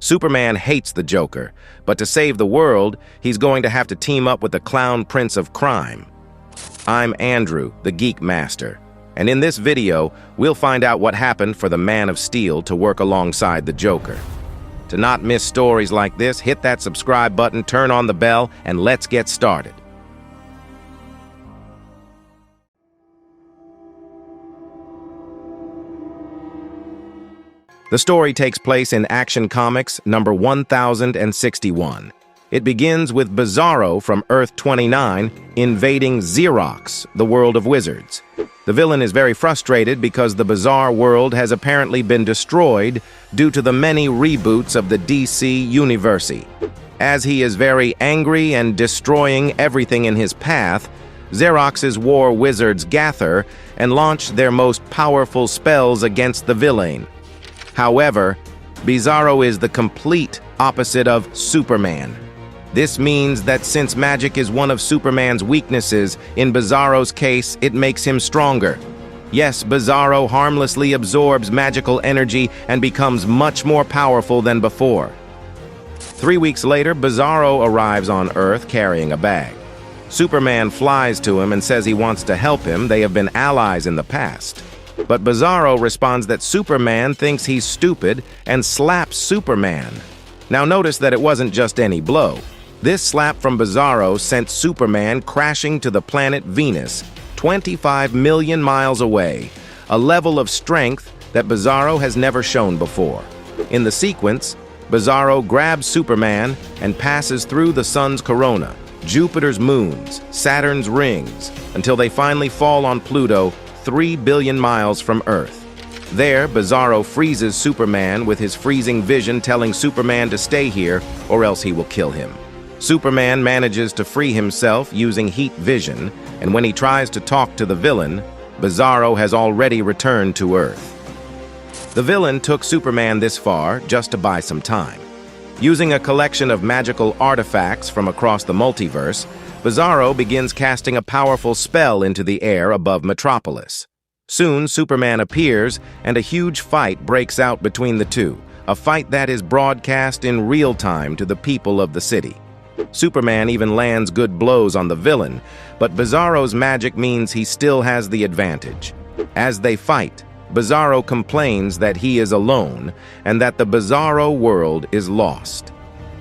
Superman hates the Joker, but to save the world, he's going to have to team up with the Clown Prince of Crime. I'm Andrew, the Geek Master, and in this video, we'll find out what happened for the Man of Steel to work alongside the Joker. To not miss stories like this, hit that subscribe button, turn on the bell, and let's get started. The story takes place in Action Comics number 1061. It begins with Bizarro from Earth 29 invading Xerox, the world of wizards. The villain is very frustrated because the bizarre world has apparently been destroyed due to the many reboots of the DC universe. As he is very angry and destroying everything in his path, Xerox's war wizards gather and launch their most powerful spells against the villain. However, Bizarro is the complete opposite of Superman. This means that since magic is one of Superman's weaknesses, in Bizarro's case, it makes him stronger. Yes, Bizarro harmlessly absorbs magical energy and becomes much more powerful than before. 3 weeks later, Bizarro arrives on Earth carrying a bag. Superman flies to him and says he wants to help him. They have been allies in the past. But Bizarro responds that Superman thinks he's stupid and slaps Superman. Now notice that it wasn't just any blow. This slap from Bizarro sent Superman crashing to the planet Venus, 25 million miles away, a level of strength that Bizarro has never shown before. In the sequence, Bizarro grabs Superman and passes through the sun's corona, Jupiter's moons, Saturn's rings, until they finally fall on Pluto, 3 billion miles from Earth. There, Bizarro freezes Superman with his freezing vision, telling Superman to stay here or else he will kill him. Superman manages to free himself using heat vision, and when he tries to talk to the villain, Bizarro has already returned to Earth. The villain took Superman this far just to buy some time. Using a collection of magical artifacts from across the multiverse, Bizarro begins casting a powerful spell into the air above Metropolis. Soon, Superman appears, and a huge fight breaks out between the two, a fight that is broadcast in real time to the people of the city. Superman even lands good blows on the villain, but Bizarro's magic means he still has the advantage. As they fight, Bizarro complains that he is alone and that the Bizarro world is lost.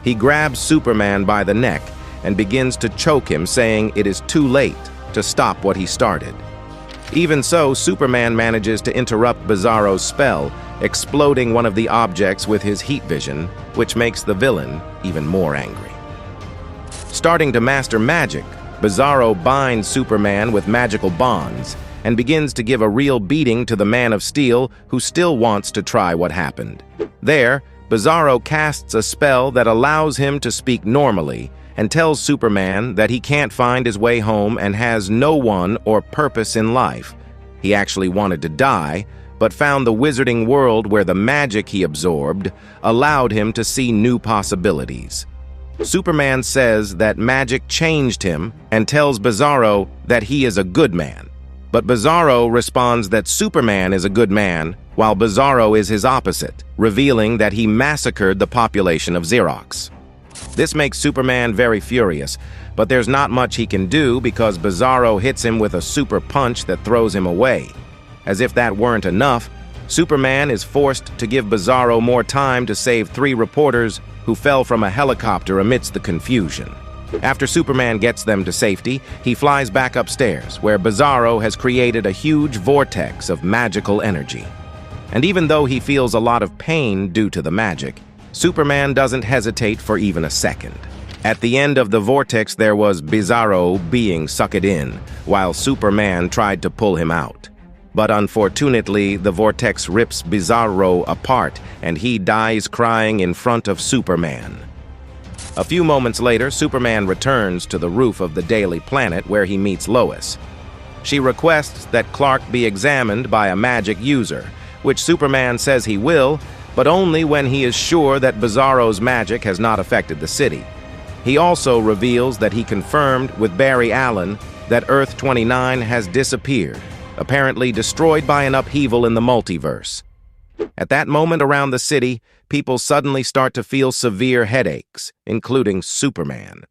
He grabs Superman by the neck and begins to choke him, saying it is too late to stop what he started. Even so, Superman manages to interrupt Bizarro's spell, exploding one of the objects with his heat vision, which makes the villain even more angry. Starting to master magic, Bizarro binds Superman with magical bonds and begins to give a real beating to the Man of Steel, who still wants to try what happened. There, Bizarro casts a spell that allows him to speak normally and tells Superman that he can't find his way home and has no one or purpose in life. He actually wanted to die, but found the wizarding world where the magic he absorbed allowed him to see new possibilities. Superman says that magic changed him and tells Bizarro that he is a good man. But Bizarro responds that Superman is a good man, while Bizarro is his opposite, revealing that he massacred the population of Xerox. This makes Superman very furious, but there's not much he can do because Bizarro hits him with a super punch that throws him away. As if that weren't enough, Superman is forced to give Bizarro more time to save 3 reporters who fell from a helicopter amidst the confusion. After Superman gets them to safety, he flies back upstairs, where Bizarro has created a huge vortex of magical energy. And even though he feels a lot of pain due to the magic, Superman doesn't hesitate for even a second. At the end of the vortex, there was Bizarro being sucked in, while Superman tried to pull him out. But unfortunately, the vortex rips Bizarro apart, and he dies crying in front of Superman. A few moments later, Superman returns to the roof of the Daily Planet where he meets Lois. She requests that Clark be examined by a magic user, which Superman says he will, but only when he is sure that Bizarro's magic has not affected the city. He also reveals that he confirmed with Barry Allen that Earth 29 has disappeared, apparently destroyed by an upheaval in the multiverse. At that moment around the city, people suddenly start to feel severe headaches, including Superman.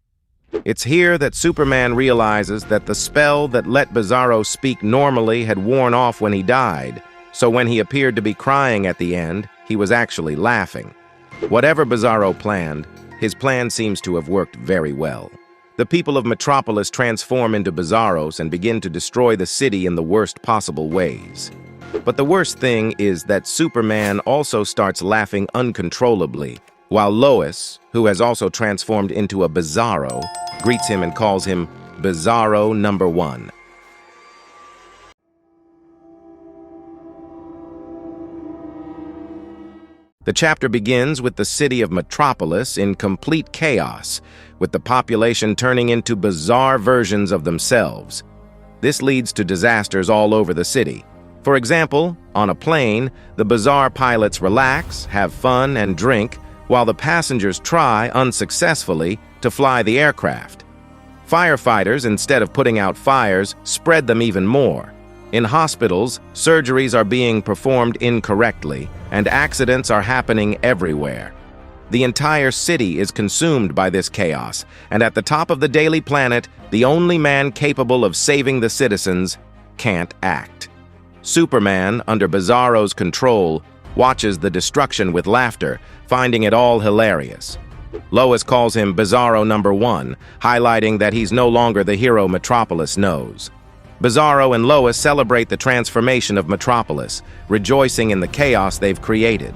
It's here that Superman realizes that the spell that let Bizarro speak normally had worn off when he died, so when he appeared to be crying at the end, he was actually laughing. Whatever Bizarro planned, his plan seems to have worked very well. The people of Metropolis transform into Bizarros and begin to destroy the city in the worst possible ways. But the worst thing is that Superman also starts laughing uncontrollably, while Lois, who has also transformed into a Bizarro, greets him and calls him Bizarro #1. The chapter begins with the city of Metropolis in complete chaos, with the population turning into bizarre versions of themselves. This leads to disasters all over the city. For example, on a plane, the bizarre pilots relax, have fun, and drink, while the passengers try, unsuccessfully, to fly the aircraft. Firefighters, instead of putting out fires, spread them even more. In hospitals, surgeries are being performed incorrectly, and accidents are happening everywhere. The entire city is consumed by this chaos, and at the top of the Daily Planet, the only man capable of saving the citizens can't act. Superman, under Bizarro's control, watches the destruction with laughter, finding it all hilarious. Lois calls him Bizarro #1, highlighting that he's no longer the hero Metropolis knows. Bizarro and Lois celebrate the transformation of Metropolis, rejoicing in the chaos they've created.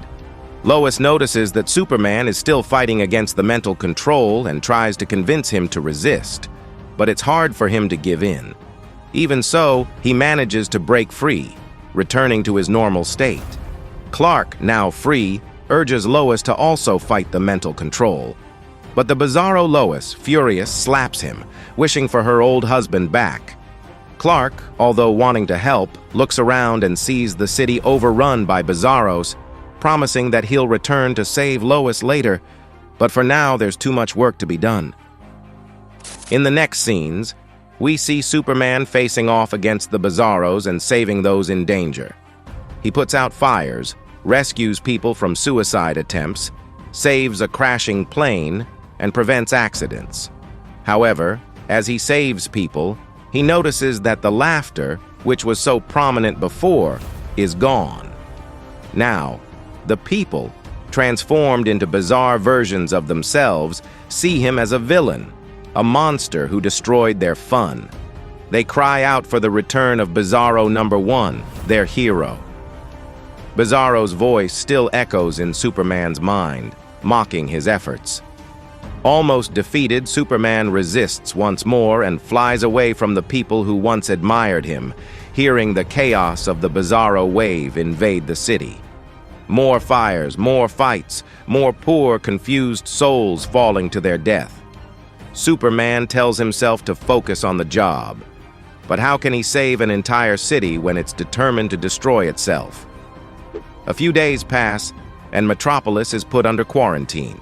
Lois notices that Superman is still fighting against the mental control and tries to convince him to resist, but it's hard for him to give in. Even so, he manages to break free, returning to his normal state. Clark, now free, urges Lois to also fight the mental control. But the Bizarro Lois, furious, slaps him, wishing for her old husband back. Clark, although wanting to help, looks around and sees the city overrun by Bizarros, promising that he'll return to save Lois later, but for now there's too much work to be done. In the next scenes, we see Superman facing off against the Bizarros and saving those in danger. He puts out fires, rescues people from suicide attempts, saves a crashing plane, and prevents accidents. However, as he saves people, he notices that the laughter, which was so prominent before, is gone. Now, the people, transformed into bizarre versions of themselves, see him as a villain, a monster who destroyed their fun. They cry out for the return of Bizarro #1, their hero. Bizarro's voice still echoes in Superman's mind, mocking his efforts. Almost defeated, Superman resists once more and flies away from the people who once admired him, hearing the chaos of the Bizarro wave invade the city. More fires, more fights, more poor, confused souls falling to their death. Superman tells himself to focus on the job. But how can he save an entire city when it's determined to destroy itself? A few days pass, and Metropolis is put under quarantine.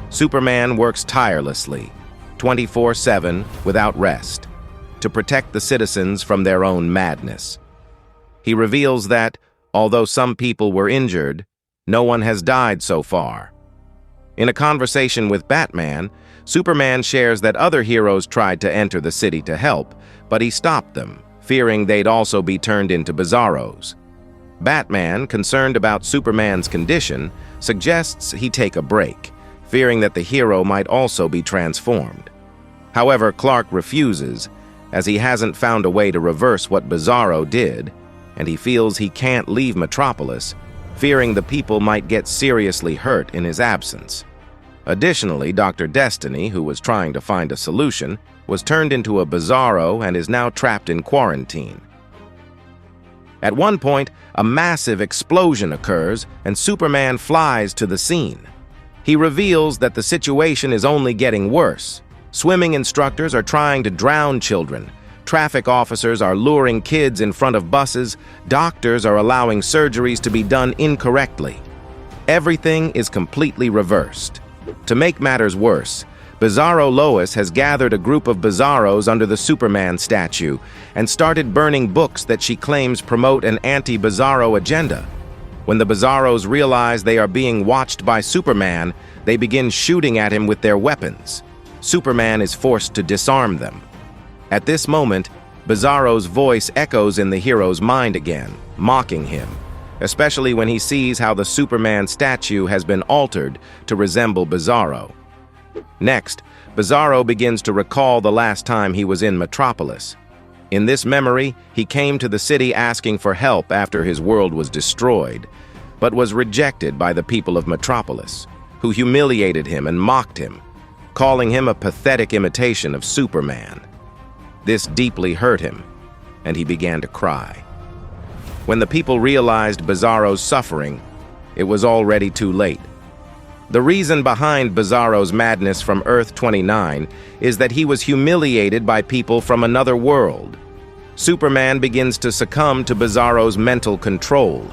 Superman works tirelessly, 24/7, without rest, to protect the citizens from their own madness. He reveals that, although some people were injured, no one has died so far. In a conversation with Batman, Superman shares that other heroes tried to enter the city to help, but he stopped them, fearing they'd also be turned into Bizarros. Batman, concerned about Superman's condition, suggests he take a break, fearing that the hero might also be transformed. However, Clark refuses, as he hasn't found a way to reverse what Bizarro did, and he feels he can't leave Metropolis, fearing the people might get seriously hurt in his absence. Additionally, Dr. Destiny, who was trying to find a solution, was turned into a Bizarro and is now trapped in quarantine. At one point, a massive explosion occurs and Superman flies to the scene. He reveals that the situation is only getting worse. Swimming instructors are trying to drown children. Traffic officers are luring kids in front of buses. Doctors are allowing surgeries to be done incorrectly. Everything is completely reversed. To make matters worse, Bizarro Lois has gathered a group of Bizarros under the Superman statue and started burning books that she claims promote an anti-Bizarro agenda. When the Bizarros realize they are being watched by Superman, they begin shooting at him with their weapons. Superman is forced to disarm them. At this moment, Bizarro's voice echoes in the hero's mind again, mocking him, especially when he sees how the Superman statue has been altered to resemble Bizarro. Next, Bizarro begins to recall the last time he was in Metropolis. In this memory, he came to the city asking for help after his world was destroyed, but was rejected by the people of Metropolis, who humiliated him and mocked him, calling him a pathetic imitation of Superman. This deeply hurt him, and he began to cry. When the people realized Bizarro's suffering, it was already too late. The reason behind Bizarro's madness from Earth 29 is that he was humiliated by people from another world. Superman begins to succumb to Bizarro's mental control,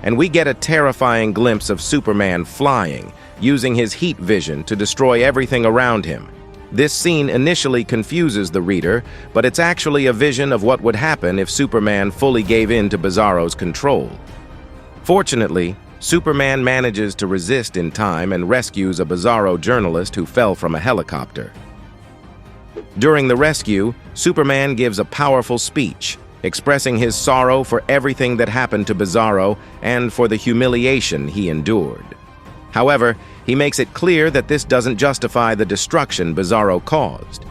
and we get a terrifying glimpse of Superman flying, using his heat vision to destroy everything around him. This scene initially confuses the reader, but it's actually a vision of what would happen if Superman fully gave in to Bizarro's control. Fortunately, Superman manages to resist in time and rescues a Bizarro journalist who fell from a helicopter. During the rescue, Superman gives a powerful speech, expressing his sorrow for everything that happened to Bizarro and for the humiliation he endured. However, he makes it clear that this doesn't justify the destruction Bizarro caused.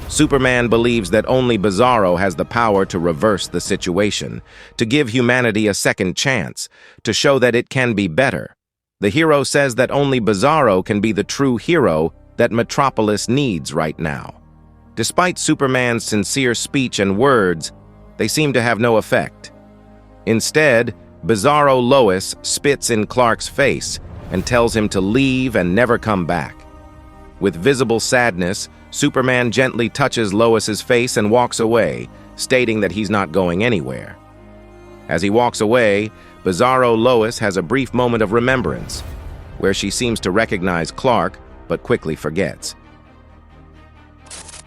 Superman believes that only Bizarro has the power to reverse the situation, to give humanity a second chance, to show that it can be better. The hero says that only Bizarro can be the true hero that Metropolis needs right now. Despite Superman's sincere speech and words, they seem to have no effect. Instead, Bizarro Lois spits in Clark's face and tells him to leave and never come back. With visible sadness, Superman gently touches Lois's face and walks away, stating that he's not going anywhere. As he walks away, Bizarro Lois has a brief moment of remembrance, where she seems to recognize Clark, but quickly forgets.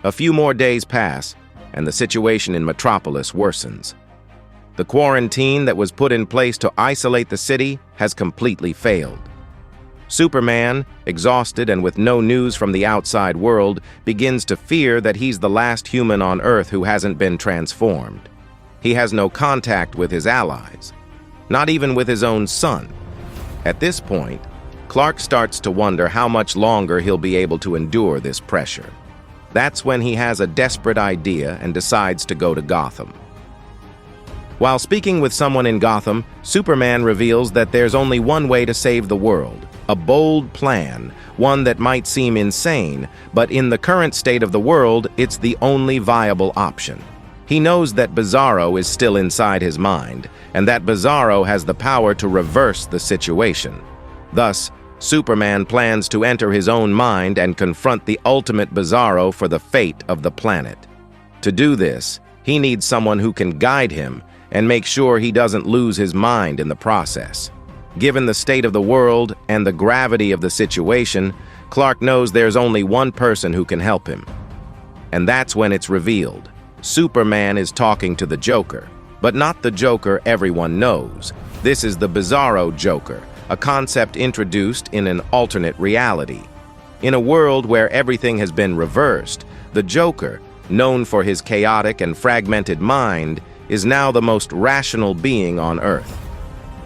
A few more days pass, and the situation in Metropolis worsens. The quarantine that was put in place to isolate the city has completely failed. Superman, exhausted and with no news from the outside world, begins to fear that he's the last human on Earth who hasn't been transformed. He has no contact with his allies, not even with his own son. At this point, Clark starts to wonder how much longer he'll be able to endure this pressure. That's when he has a desperate idea and decides to go to Gotham. While speaking with someone in Gotham, Superman reveals that there's only one way to save the world. A bold plan, one that might seem insane, but in the current state of the world, it's the only viable option. He knows that Bizarro is still inside his mind, and that Bizarro has the power to reverse the situation. Thus, Superman plans to enter his own mind and confront the ultimate Bizarro for the fate of the planet. To do this, he needs someone who can guide him and make sure he doesn't lose his mind in the process. Given the state of the world and the gravity of the situation, Clark knows there's only one person who can help him. And that's when it's revealed. Superman is talking to the Joker, but not the Joker everyone knows. This is the Bizarro Joker, a concept introduced in an alternate reality. In a world where everything has been reversed, the Joker, known for his chaotic and fragmented mind, is now the most rational being on Earth.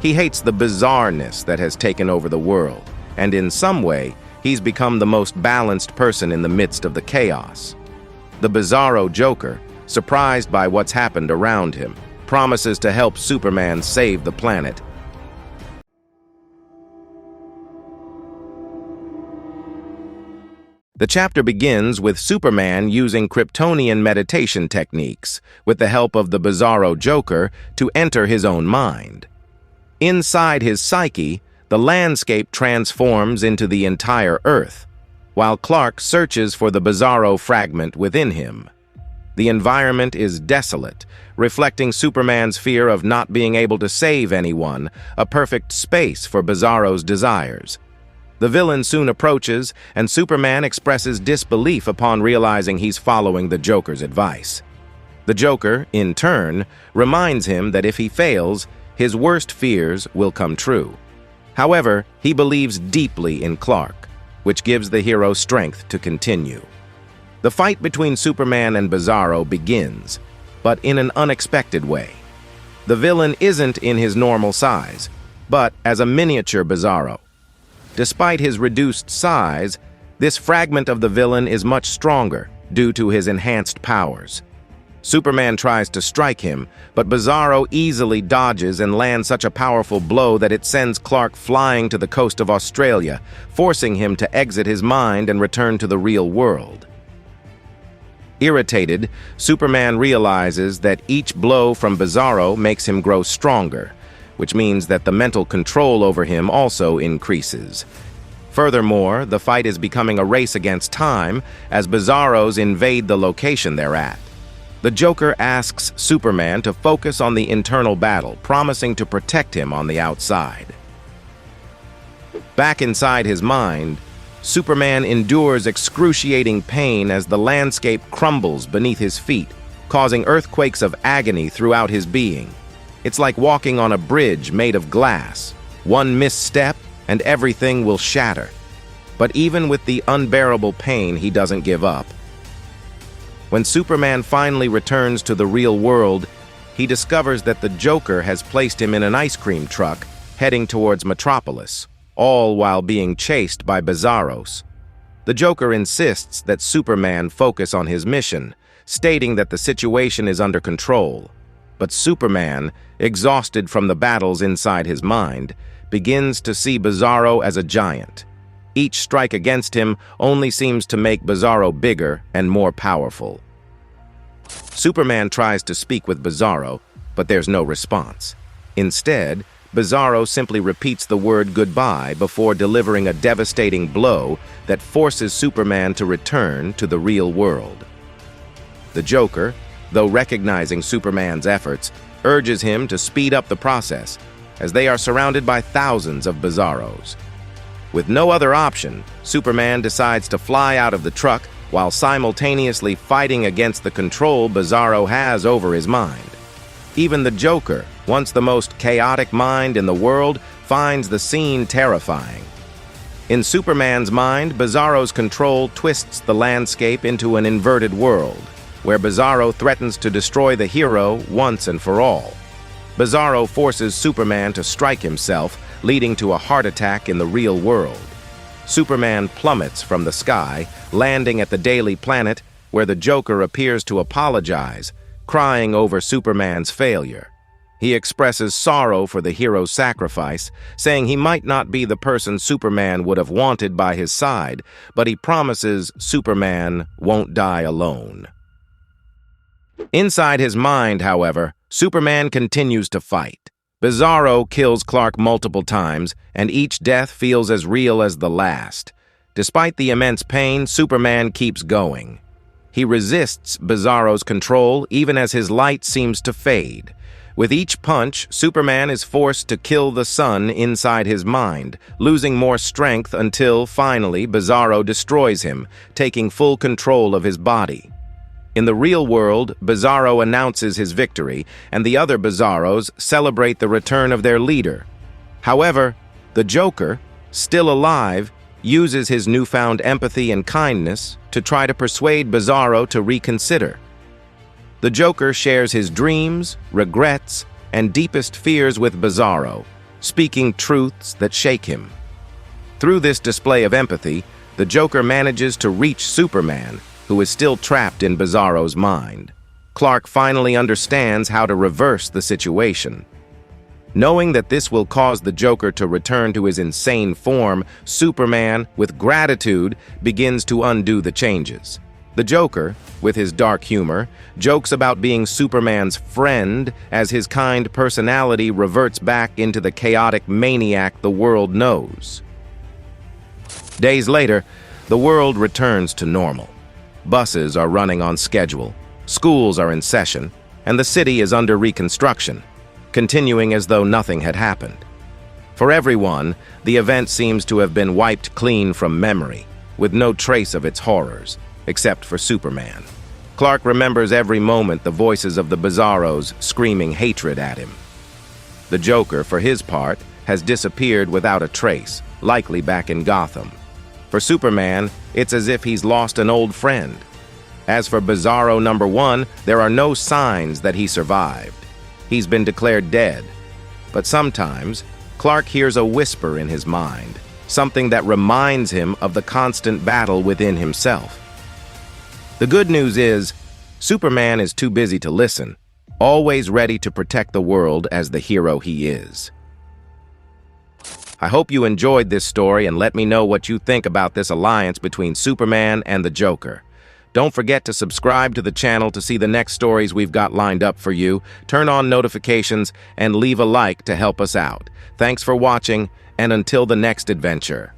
He hates the bizarreness that has taken over the world, and in some way, he's become the most balanced person in the midst of the chaos. The Bizarro Joker, surprised by what's happened around him, promises to help Superman save the planet. The chapter begins with Superman using Kryptonian meditation techniques, with the help of the Bizarro Joker, to enter his own mind. Inside his psyche, the landscape transforms into the entire Earth, while Clark searches for the Bizarro fragment within him. The environment is desolate, reflecting Superman's fear of not being able to save anyone, a perfect space for Bizarro's desires. The villain soon approaches, and Superman expresses disbelief upon realizing he's following the Joker's advice. The Joker, in turn, reminds him that if he fails, his worst fears will come true. However, he believes deeply in Clark, which gives the hero strength to continue. The fight between Superman and Bizarro begins, but in an unexpected way. The villain isn't in his normal size, but as a miniature Bizarro. Despite his reduced size, this fragment of the villain is much stronger due to his enhanced powers. Superman tries to strike him, but Bizarro easily dodges and lands such a powerful blow that it sends Clark flying to the coast of Australia, forcing him to exit his mind and return to the real world. Irritated, Superman realizes that each blow from Bizarro makes him grow stronger, which means that the mental control over him also increases. Furthermore, the fight is becoming a race against time as Bizarros invade the location they're at. The Joker asks Superman to focus on the internal battle, promising to protect him on the outside. Back inside his mind, Superman endures excruciating pain as the landscape crumbles beneath his feet, causing earthquakes of agony throughout his being. It's like walking on a bridge made of glass. One misstep, and everything will shatter. But even with the unbearable pain, he doesn't give up. When Superman finally returns to the real world, he discovers that the Joker has placed him in an ice cream truck heading towards Metropolis, all while being chased by Bizarros. The Joker insists that Superman focus on his mission, stating that the situation is under control. But Superman, exhausted from the battles inside his mind, begins to see Bizarro as a giant. Each strike against him only seems to make Bizarro bigger and more powerful. Superman tries to speak with Bizarro, but there's no response. Instead, Bizarro simply repeats the word goodbye before delivering a devastating blow that forces Superman to return to the real world. The Joker, though recognizing Superman's efforts, urges him to speed up the process, as they are surrounded by thousands of Bizarros. With no other option, Superman decides to fly out of the truck while simultaneously fighting against the control Bizarro has over his mind. Even the Joker, once the most chaotic mind in the world, finds the scene terrifying. In Superman's mind, Bizarro's control twists the landscape into an inverted world, where Bizarro threatens to destroy the hero once and for all. Bizarro forces Superman to strike himself, leading to a heart attack in the real world. Superman plummets from the sky, landing at the Daily Planet, where the Joker appears to apologize, crying over Superman's failure. He expresses sorrow for the hero's sacrifice, saying he might not be the person Superman would have wanted by his side, but he promises Superman won't die alone. Inside his mind, however, Superman continues to fight. Bizarro kills Clark multiple times, and each death feels as real as the last. Despite the immense pain, Superman keeps going. He resists Bizarro's control even as his light seems to fade. With each punch, Superman is forced to kill the sun inside his mind, losing more strength until, finally, Bizarro destroys him, taking full control of his body. In the real world, Bizarro announces his victory, and the other Bizarros celebrate the return of their leader. However, the Joker, still alive, uses his newfound empathy and kindness to try to persuade Bizarro to reconsider. The Joker shares his dreams, regrets, and deepest fears with Bizarro, speaking truths that shake him. Through this display of empathy, the Joker manages to reach Superman, who is still trapped in Bizarro's mind. Clark finally understands how to reverse the situation. Knowing that this will cause the Joker to return to his insane form, Superman, with gratitude, begins to undo the changes. The Joker, with his dark humor, jokes about being Superman's friend as his kind personality reverts back into the chaotic maniac the world knows. Days later, the world returns to normal. Buses are running on schedule, schools are in session, and the city is under reconstruction, continuing as though nothing had happened. For everyone, the event seems to have been wiped clean from memory, with no trace of its horrors, except for Superman. Clark remembers every moment the voices of the Bizarros screaming hatred at him. The Joker, for his part, has disappeared without a trace, likely back in Gotham. For Superman, it's as if he's lost an old friend. As for Bizarro #1, there are no signs that he survived. He's been declared dead. But sometimes, Clark hears a whisper in his mind, something that reminds him of the constant battle within himself. The good news is, Superman is too busy to listen, always ready to protect the world as the hero he is. I hope you enjoyed this story and let me know what you think about this alliance between Superman and the Joker. Don't forget to subscribe to the channel to see the next stories we've got lined up for you, turn on notifications, and leave a like to help us out. Thanks for watching, and until the next adventure.